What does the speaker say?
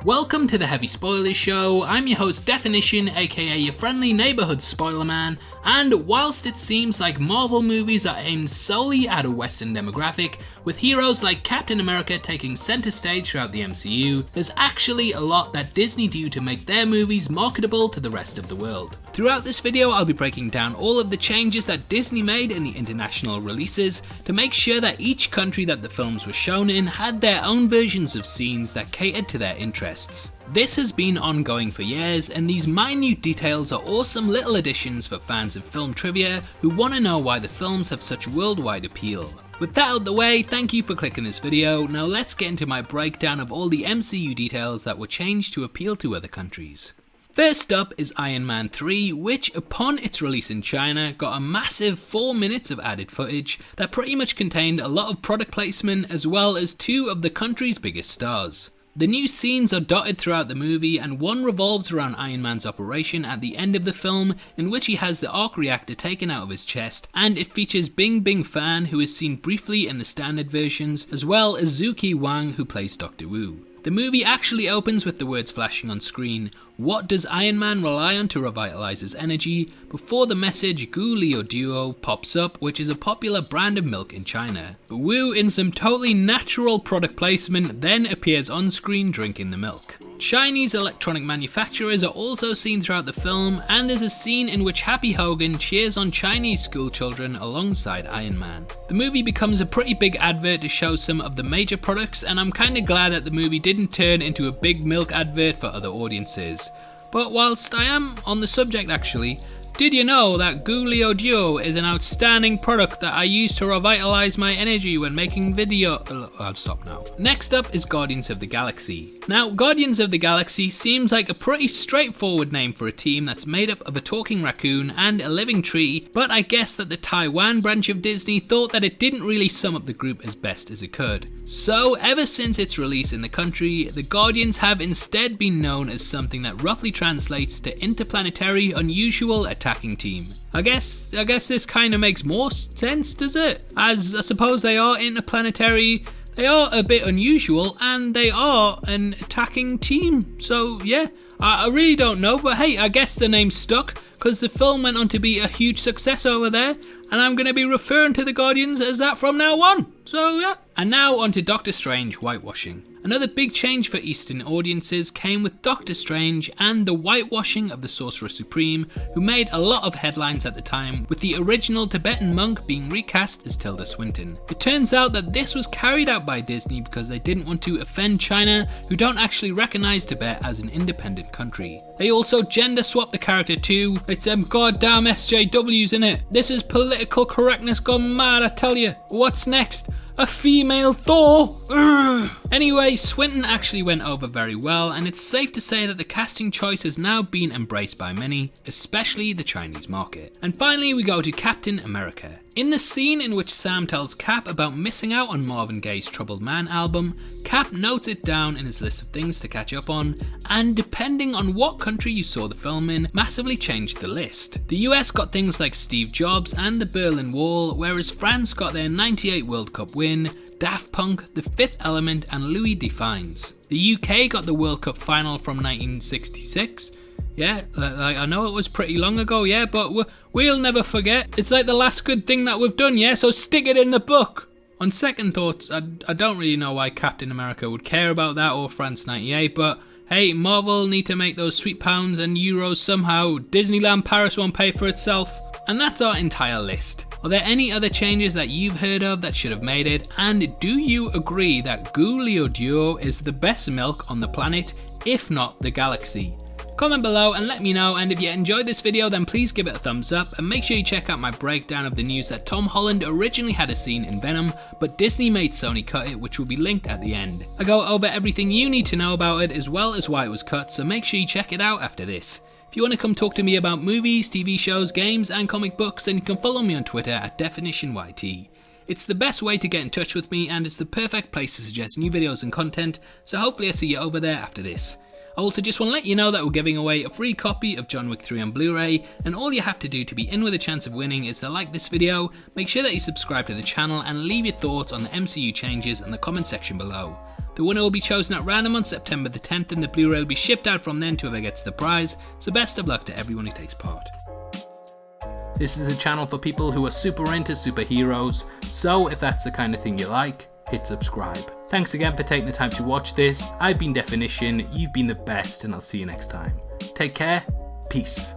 Welcome to the Heavy Spoilers Show. I'm your host Deffinition, aka your friendly neighbourhood spoiler man, and whilst it seems like Marvel movies are aimed solely at a Western demographic, with heroes like Captain America taking centre stage throughout the MCU, there's actually a lot that Disney do to make their movies marketable to the rest of the world. Throughout this video I'll be breaking down all of the changes that Disney made in the international releases to make sure that each country that the films were shown in had their own versions of scenes that catered to their interests. This has been ongoing for years, and these minute details are awesome little additions for fans of film trivia who want to know why the films have such worldwide appeal. With that out the way, thank you for clicking this video. Now let's get into my breakdown of all the MCU details that were changed to appeal to other countries. First up is Iron Man 3, which upon its release in China got a massive 4 minutes of added footage that pretty much contained a lot of product placement as well as two of the country's biggest stars. The new scenes are dotted throughout the movie, and one revolves around Iron Man's operation at the end of the film, in which he has the arc reactor taken out of his chest, and it features Bingbing Fan, who is seen briefly in the standard versions, as well as Xueqi Wang, who plays Dr. Wu. The movie actually opens with the words flashing on screen, "What does Iron Man rely on to revitalize his energy?" before the message "Gu Liu Duo" pops up, which is a popular brand of milk in China. Wu, in some totally natural product placement, then appears on screen drinking the milk. Chinese electronic manufacturers are also seen throughout the film, and there's a scene in which Happy Hogan cheers on Chinese school children alongside Iron Man. The movie becomes a pretty big advert to show some of the major products, and I'm kinda glad that the movie didn't turn into a big milk advert for other audiences. But whilst I am on the subject actually, did you know that Gu Liu Duo is an outstanding product that I use to revitalize my energy when making video? I'll stop now. Next up is Guardians of the Galaxy. Now, Guardians of the Galaxy seems like a pretty straightforward name for a team that's made up of a talking raccoon and a living tree, but I guess that the Taiwan branch of Disney thought that it didn't really sum up the group as best as it could. So, ever since its release in the country, the Guardians have instead been known as something that roughly translates to Interplanetary Unusual Attacking Team. I guess this kind of makes more sense, does it? As I suppose they are interplanetary, they are a bit unusual, and they are an attacking team. So yeah, I really don't know, but hey, I guess the name stuck because the film went on to be a huge success over there, and I'm going to be referring to the Guardians as that from now on. So yeah. And now on to Doctor Strange whitewashing. Another big change for Eastern audiences came with Doctor Strange and the whitewashing of the Sorcerer Supreme, who made a lot of headlines at the time, with the original Tibetan monk being recast as Tilda Swinton. It turns out that this was carried out by Disney because they didn't want to offend China, who don't actually recognise Tibet as an independent country. They also gender swapped the character too. It's them goddamn SJWs in it. This is political correctness gone mad, I tell you. What's next? A female Thor? Urgh. Anyway, Swinton actually went over very well, and it's safe to say that the casting choice has now been embraced by many, especially the Chinese market. And finally we go to Captain America. In the scene in which Sam tells Cap about missing out on Marvin Gaye's Troubled Man album, Cap notes it down in his list of things to catch up on, and depending on what country you saw the film in, massively changed the list. The US got things like Steve Jobs and the Berlin Wall, whereas France got their '98 World Cup win, Daft Punk, The Fifth Element, and Louis Defines. The UK got the World Cup final from 1966. Yeah, I know it was pretty long ago, yeah, but we'll never forget. It's like the last good thing that we've done, yeah, so stick it in the book. On second thoughts, I don't really know why Captain America would care about that or France 98, but hey, Marvel need to make those sweet pounds and euros somehow. Disneyland Paris won't pay for itself. And that's our entire list. Are there any other changes that you've heard of that should have made it? And do you agree that Gu Liu Duo is the best milk on the planet, if not the galaxy? Comment below and let me know, and if you enjoyed this video then please give it a thumbs up, and make sure you check out my breakdown of the news that Tom Holland originally had a scene in Venom, but Disney made Sony cut it, which will be linked at the end. I go over everything you need to know about it as well as why it was cut, so make sure you check it out after this. If you want to come talk to me about movies, TV shows, games and comic books, then you can follow me on Twitter at DeffinitionYT. It's the best way to get in touch with me, and it's the perfect place to suggest new videos and content, so hopefully I see you over there after this. I also just want to let you know that we're giving away a free copy of John Wick 3 on Blu-ray, and all you have to do to be in with a chance of winning is to like this video, make sure that you subscribe to the channel, and leave your thoughts on the MCU changes in the comment section below. The winner will be chosen at random on September the 10th, and the Blu-ray will be shipped out from then to whoever gets the prize, so best of luck to everyone who takes part. This is a channel for people who are super into superheroes, so if that's the kind of thing you like, hit subscribe. Thanks again for taking the time to watch this. I've been Deffinition, you've been the best, and I'll see you next time. Take care, peace.